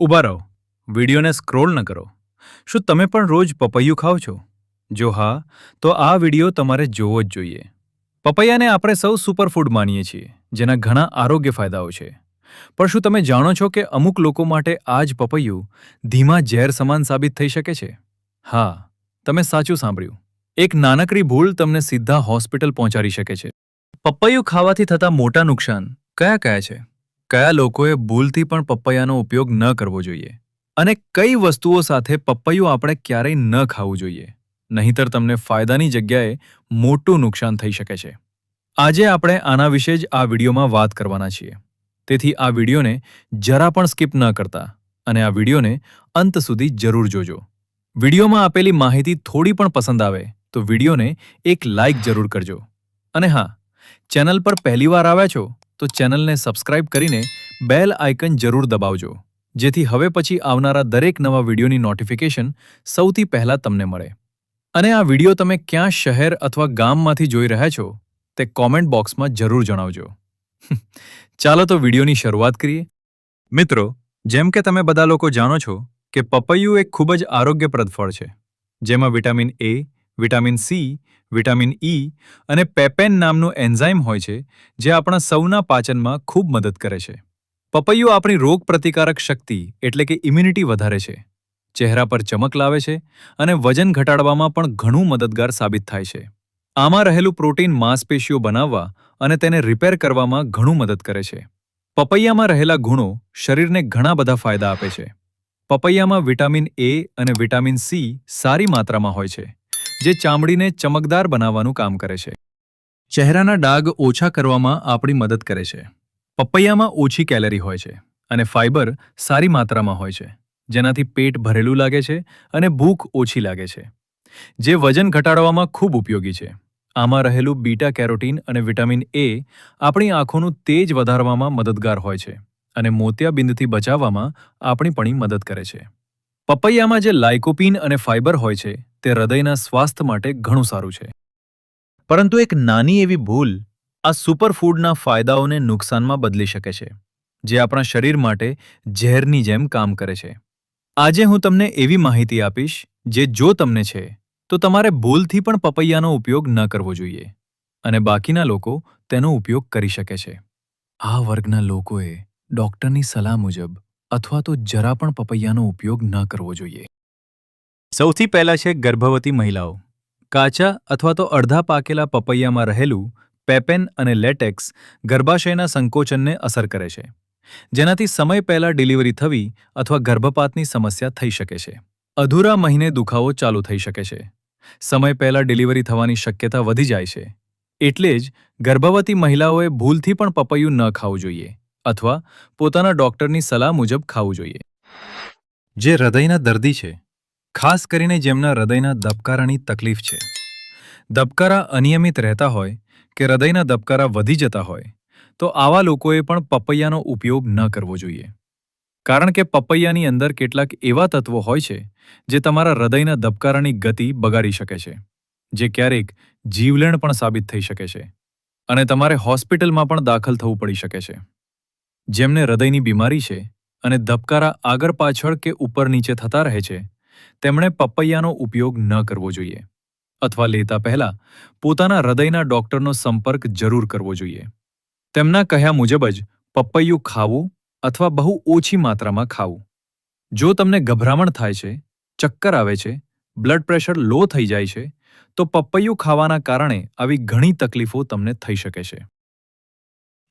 ઊભા રહો, વિડીયોને સ્ક્રોલ ન કરો. શું તમે પણ રોજ પપૈયું ખાઓ છો? જો હા, તો આ વિડીયો તમારે જોવો જ જોઈએ. પપૈયાને આપણે સૌ સુપરફૂડ માનીએ છીએ, જેના ઘણા આરોગ્ય ફાયદાઓ છે. પણ શું તમે જાણો છો કે અમુક લોકો માટે આ જ પપૈયું ધીમા ઝેર સમાન સાબિત થઈ શકે છે? હા, તમે સાચું સાંભળ્યું. એક નાનકડી ભૂલ તમને સીધા હોસ્પિટલ પહોંચાડી શકે છે. પપૈયું ખાવાથી થતા મોટા નુકસાન કયા કયા છે? કયા લોકોએ ભૂલથી પણ પપૈયાનો ઉપયોગ ન કરવો જોઈએ? અને કઈ વસ્તુઓ સાથે પપૈયું આપણે ક્યારેય ન ખાવું જોઈએ? નહીંતર તમને ફાયદાની જગ્યાએ મોટું નુકસાન થઈ શકે છે. આજે આપણે આના વિશે જ આ વિડીયોમાં વાત કરવાના છીએ. તેથી આ વિડીયોને જરા પણ સ્કીપ ન કરતા અને આ વિડીયોને અંત સુધી જરૂર જોજો. વિડીયોમાં આપેલી માહિતી થોડી પણ પસંદ આવે તો વિડીયોને એક લાઇક જરૂર કરજો. અને હા, ચેનલ પર પહેલીવાર આવ્યા છો તો ચેનલને સબસ્ક્રાઇબ કરીને બેલ આઇકન જરૂર દબાવજો, જેથી હવે પછી આવનારા દરેક નવા વિડીયોની નોટિફિકેશન સૌથી પહેલા તમને મળે. અને આ વિડીયો તમે ક્યાં શહેર અથવા ગામમાંથી જોઈ રહ્યા છો તે કોમેન્ટ બોક્સમાં જરૂર જણાવજો. ચાલો તો વિડીયોની શરૂઆત કરીએ. મિત્રો, જેમ કે તમે બધા લોકો જાણો છો કે પપૈયું એક ખૂબ જ આરોગ્યપ્રદ ફળ છે, જેમાં vitamin A, vitamin C, vitamin E અને પેપેન નામનું એન્ઝાઇમ હોય છે, જે આપણા સૌના પાચનમાં ખૂબ મદદ કરે છે. પપૈયું આપણી રોગપ્રતિકારક શક્તિ એટલે કે ઇમ્યુનિટી વધારે છે, ચહેરા પર ચમક લાવે છે અને વજન ઘટાડવામાં પણ ઘણું મદદગાર સાબિત થાય છે. આમાં રહેલું પ્રોટીન માંસપેશીઓ બનાવવા અને તેને રિપેર કરવામાં ઘણું મદદ કરે છે. પપૈયામાં રહેલા ગુણો શરીરને ઘણા બધા ફાયદા આપે છે. પપૈયામાં વિટામિન એ અને વિટામિન સી સારી માત્રામાં હોય છે, જે ચામડીને ચમકદાર બનાવવાનું કામ કરે છે. ચહેરાના ડાઘ ઓછા કરવામાં આપણી મદદ કરે છે. પપૈયામાં ઓછી કેલરી હોય છે અને ફાઇબર સારી માત્રામાં હોય છે, જેનાથી પેટ ભરેલું લાગે છે અને ભૂખ ઓછી લાગે છે, જે વજન ઘટાડવામાં ખૂબ ઉપયોગી છે. આમાં રહેલું બીટા કેરોટીન અને વિટામિન એ આપણી આંખોનું તેજ વધારવામાં મદદગાર હોય છે અને મોતિયાબિંદથી બચાવવામાં આપણી પણ મદદ કરે છે. પપૈયામાં જે લાઇકોપીન અને ફાઇબર હોય છે તે હૃદયના સ્વાસ્થ્ય માટે ઘણું સારું છે. પરંતુ એક નાની એવી ભૂલ આ સુપરફૂડના ફાયદાઓને નુકસાનમાં બદલી શકે છે, જે આપણા શરીર માટે ઝેરની જેમ કામ કરે છે. આજે હું તમને એવી માહિતી આપીશ જે જો તમને છે તો તમારે ભૂલથી પણ પપૈયાનો ઉપયોગ ન કરવો જોઈએ અને બાકીના લોકો તેનો ઉપયોગ કરી શકે છે. આ વર્ગના લોકોએ ડૉક્ટરની સલાહ મુજબ અથવા તો જરા પણ પપૈયાનો ઉપયોગ ન કરવો જોઈએ. સૌથી પહેલા છે ગર્ભવતી મહિલાઓ. કાચા અથવા તો અડધા પાકેલા પપૈયામાં રહેલું પેપેન અને લેટેક્સ ગર્ભાશયના સંકોચનને અસર કરે છે, જેનાથી સમય પહેલા ડિલિવરી થવી અથવા ગર્ભપાતની સમસ્યા થઈ શકે છે. અધૂરા મહિને દુખાવો ચાલુ થઈ શકે છે. સમય પહેલા ડિલિવરી થવાની શક્યતા વધી જાય છે. એટલે જ ગર્ભવતી મહિલાઓએ ભૂલથી પણ પપૈયું ન ખાવું જોઈએ અથવા પોતાના ડૉક્ટરની સલાહ મુજબ ખાવું જોઈએ. જે હૃદયના દર્દી છે, ખાસ કરીને જેમના હૃદયના ધબકારાની તકલીફ છે, ધબકારા અનિયમિત રહેતા હોય કે હૃદયના ધબકારા વધી જતા હોય, તો આવા લોકોએ પણ પપૈયાનો ઉપયોગ ન કરવો જોઈએ. કારણ કે પપૈયાની અંદર કેટલાક એવા તત્વો હોય છે જે તમારા હૃદયના ધબકારાની ગતિ બગાડી શકે છે, જે ક્યારેક જીવલેણ પણ સાબિત થઈ શકે છે અને તમારે હોસ્પિટલમાં પણ દાખલ થવું પડી શકે છે. જેમને હૃદયની બીમારી છે અને ધબકારા આગળ પાછળ કે ઉપર નીચે થતા રહે છે, તેમણે પપૈયાનો ઉપયોગ ન કરવો જોઈએ અથવા લેતા પહેલા પોતાના હૃદયના ડૉક્ટરનો સંપર્ક જરૂર કરવો જોઈએ. તેમના કહ્યા મુજબ જ પપૈયું ખાવું અથવા બહુ ઓછી માત્રામાં ખાવું. જો તમને ગભરામણ થાય છે, ચક્કર આવે છે, બ્લડ પ્રેશર લો થઈ જાય છે, તો પપૈયું ખાવાના કારણે આવી ઘણી તકલીફો તમને થઈ શકે છે.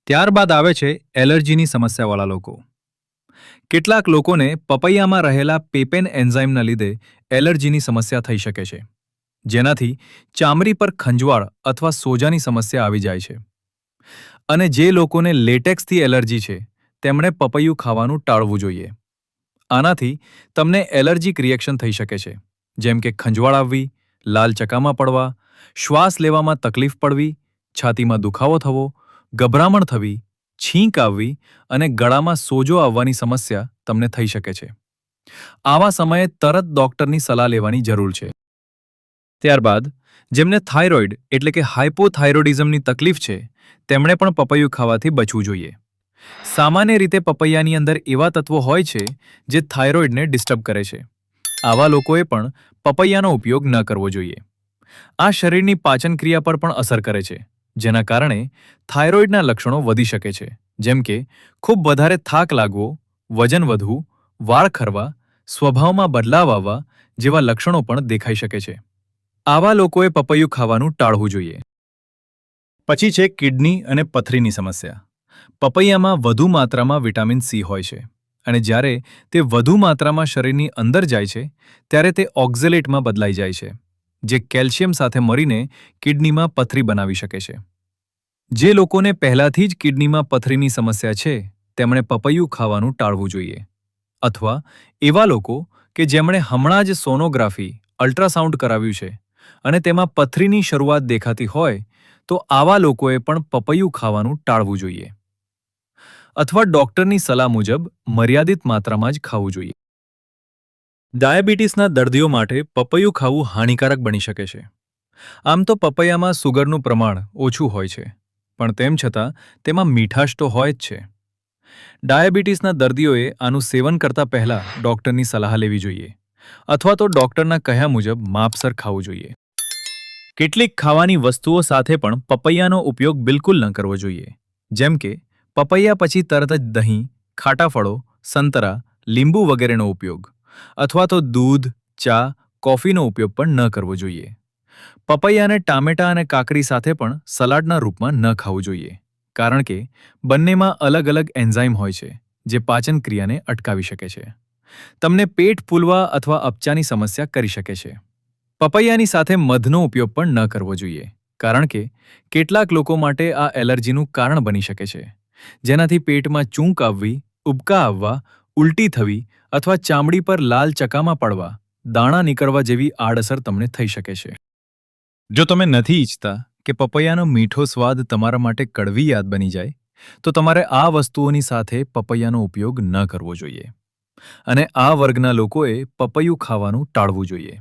ત્યારબાદ આવે છે એલર્જીની સમસ્યાવાળા લોકો. કેટલાક લોકોને પપૈયામાં રહેલા પેપેન એન્ઝાઇમના લીધે એલર્જીની સમસ્યા થઈ શકે છે, જેનાથી ચામડી પર ખંજવાળ અથવા સોજાની સમસ્યા આવી જાય છે. અને જે લોકોને લેટેક્સથી એલર્જી છે, તેમણે પપૈયું ખાવાનું ટાળવું જોઈએ. આનાથી તમને એલર્જીક રિએક્શન થઈ શકે છે, જેમ કે ખંજવાળ આવવી, લાલ ચકામા પડવા, શ્વાસ લેવામાં તકલીફ પડવી, છાતીમાં દુખાવો થવો, ગભરામણ થવી, છીંક આવવી અને ગળામાં સોજો આવવાની સમસ્યા તમને થઈ શકે છે. આવા સમયે તરત ડૉક્ટરની સલાહ લેવાની જરૂર છે. ત્યારબાદ જેમને થાઇરોઇડ એટલે કે હાઇપોથાઇરોડિઝમની તકલીફ છે, તેમણે પણ પપૈયું ખાવાથી બચવું જોઈએ. સામાન્ય રીતે પપૈયાની અંદર એવા તત્વો હોય છે જે થાઇરોઇડને ડિસ્ટર્બ કરે છે. આવા લોકોએ પણ પપૈયાનો ઉપયોગ ન કરવો જોઈએ. આ શરીરની પાચન ક્રિયા પર પણ અસર કરે છે, જેના કારણે થાઇરોઇડના લક્ષણો વધી શકે છે, જેમ કે ખૂબ વધારે થાક લાગવો, વજન વધવું, વાળ ખરવા, સ્વભાવમાં બદલાવ આવવા જેવા લક્ષણો પણ દેખાઈ શકે છે. આવા લોકોએ પપૈયું ખાવાનું ટાળવું જોઈએ. પછી છે કિડની અને પથરીની સમસ્યા. પપૈયામાં વધુ માત્રામાં વિટામિન સી હોય છે અને જ્યારે તે વધુ માત્રામાં શરીરની અંદર જાય છે ત્યારે તે ઓક્ઝેલેટમાં બદલાઈ જાય છે, જે કેલ્શિયમ સાથે મળીને કિડનીમાં પથરી બનાવી શકે છે. જે લોકોને પહેલાથી જ કિડનીમાં પથરીની સમસ્યા છે તેમણે પપૈયું ખાવાનું ટાળવું જોઈએ. અથવા એવા લોકો કે જેમણે હમણાં જ સોનોગ્રાફી, અલ્ટ્રાસાઉન્ડ કરાવ્યું છે અને તેમાં પથરીની શરૂઆત દેખાતી હોય તો આવા લોકોએ પણ પપૈયું ખાવાનું ટાળવું જોઈએ. અથવા ડોક્ટરની સલાહ મુજબ મર્યાદિત માત્રામાં જ ખાવું જોઈએ. ડાયાબિટીસના દર્દીઓ માટે પપૈયું ખાવું હાનિકારક બની શકે છે. આમ તો પપૈયામાં સુગરનું પ્રમાણ ઓછું હોય છે, પણ તેમ છતાં તેમાં મીઠાશ તો હોય જ છે. ડાયાબિટીસના દર્દીઓએ આનું સેવન કરતા પહેલા ડોક્ટરની સલાહ લેવી જોઈએ અથવા તો ડોક્ટરના કહ્યા મુજબ માપસર ખાવું જોઈએ. કેટલીક ખાવાની વસ્તુઓ સાથે પણ પપૈયાનો ઉપયોગ બિલકુલ ન કરવો જોઈએ, જેમ કે પપૈયા પછી તરત જ દહીં, ખાટા ફળો, સંતરા, લીંબુ વગેરેનો ઉપયોગ અથવા તો દૂધ, ચા, કોફીનો ઉપયોગ પણ ન કરવો જોઈએ. પપૈયાને ટામેટાં અને કાકડી સાથે પણ સલાડના રૂપમાં ન ખાવું જોઈએ, કારણ કે બંનેમાં અલગ અલગ એન્ઝાઇમ હોય છે જે પાચન ક્રિયાને અટકાવી શકે છે. તમને પેટ ફૂલવા અથવા અપચાની સમસ્યા કરી શકે છે. પપૈયાની સાથે મધનો ઉપયોગ પણ ન કરવો જોઈએ, કારણ કે કેટલાક લોકો માટે આ એલર્જીનું કારણ બની શકે છે, જેનાથી પેટમાં ચૂંક આવવી, ઉબકા આવવા, ઉલટી થવી અથવા ચામડી પર લાલ ચકામા પડવા, દાણા નીકળવા જેવી આડઅસર તમને થઈ શકે છે. જો તમે નથી ઈચ્છતા કે પપૈયાનો મીઠો સ્વાદ તમારા માટે કડવી યાદ બની જાય, તો તમારે આ વસ્તુઓની સાથે પપૈયાનો ઉપયોગ ન કરવો જોઈએ. અને આ વર્ગના લોકોએ પપૈયું ખાવાનું ટાળવું જોઈએ.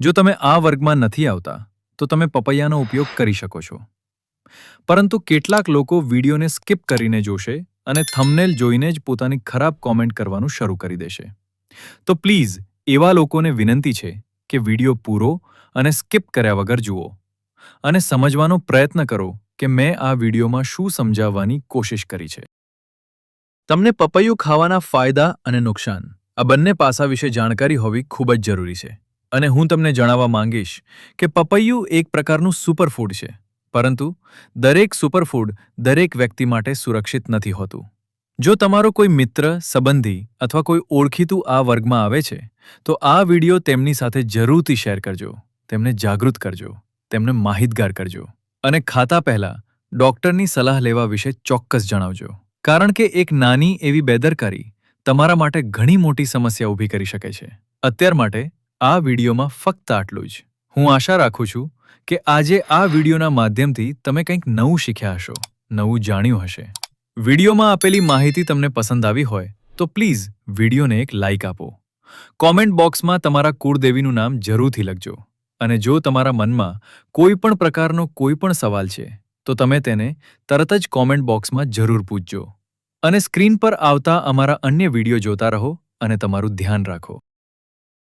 જો તમે આ વર્ગમાં નથી આવતા, તો તમે પપૈયાનો ઉપયોગ કરી શકો છો. પરંતુ કેટલાક લોકો વિડીયોને સ્કીપ કરીને જોશે અને થંબનેલ જોઈને જ પોતાની ખરાબ કોમેન્ટ કરવાનું શરૂ કરી દેશે. તો પ્લીઝ એવા લોકોને વિનંતી છે કે વિડીયો પૂરો અને સ્કીપ કર્યા વગર જુઓ અને સમજવાનો પ્રયત્ન કરો કે મેં આ વિડીયોમાં શું સમજાવવાની કોશિશ કરી છે. તમને પપૈયું ખાવાના ફાયદા અને નુકસાન આ બંને પાસા વિશે જાણકારી હોવી ખૂબ જ જરૂરી છે. અને હું તમને જણાવવા માંગીશ કે પપૈયું એક પ્રકારનું સુપરફૂડ છે, પરંતુ દરેક સુપરફૂડ દરેક વ્યક્તિ માટે સુરક્ષિત નથી હોતું. જો તમારો કોઈ મિત્ર, સંબંધી અથવા કોઈ ઓળખીતું આ વર્ગમાં આવે છે, તો આ વિડીયો તેમની સાથે જરૂરથી શેર કરજો, તેમને જાગૃત કરજો, તેમને માહિતગાર કરજો અને ખાતા પહેલા ડોક્ટરની સલાહ લેવા વિશે ચોક્કસ જણાવજો. કારણ કે એક નાની એવી બેદરકારી તમારા માટે ઘણી મોટી સમસ્યા ઊભી કરી શકે છે. અત્યાર માટે આ વિડીયોમાં ફક્ત આટલું જ. હું આશા રાખું છું કે આજે આ વિડીયોના માધ્યમથી તમે કંઈક નવું શીખ્યા હશો, નવું જાણ્યું હશે. વિડીયોમાં આપેલી માહિતી તમને પસંદ આવી હોય તો પ્લીઝ વિડીયોને એક લાઇક આપો. કોમેન્ટ બોક્સમાં તમારા કુળદેવીનું નામ જરૂરથી લખજો. અને જો તમારા મનમાં કોઈ પણ પ્રકારનો કોઈ પણ સવાલ છે, તો તમે તેને તરત જ કોમેન્ટ બોક્સમાં જરૂર પૂછજો. અને સ્ક્રીન પર આવતા અમારા અન્ય વિડીયો જોતા રહો અને તમારું ધ્યાન રાખો.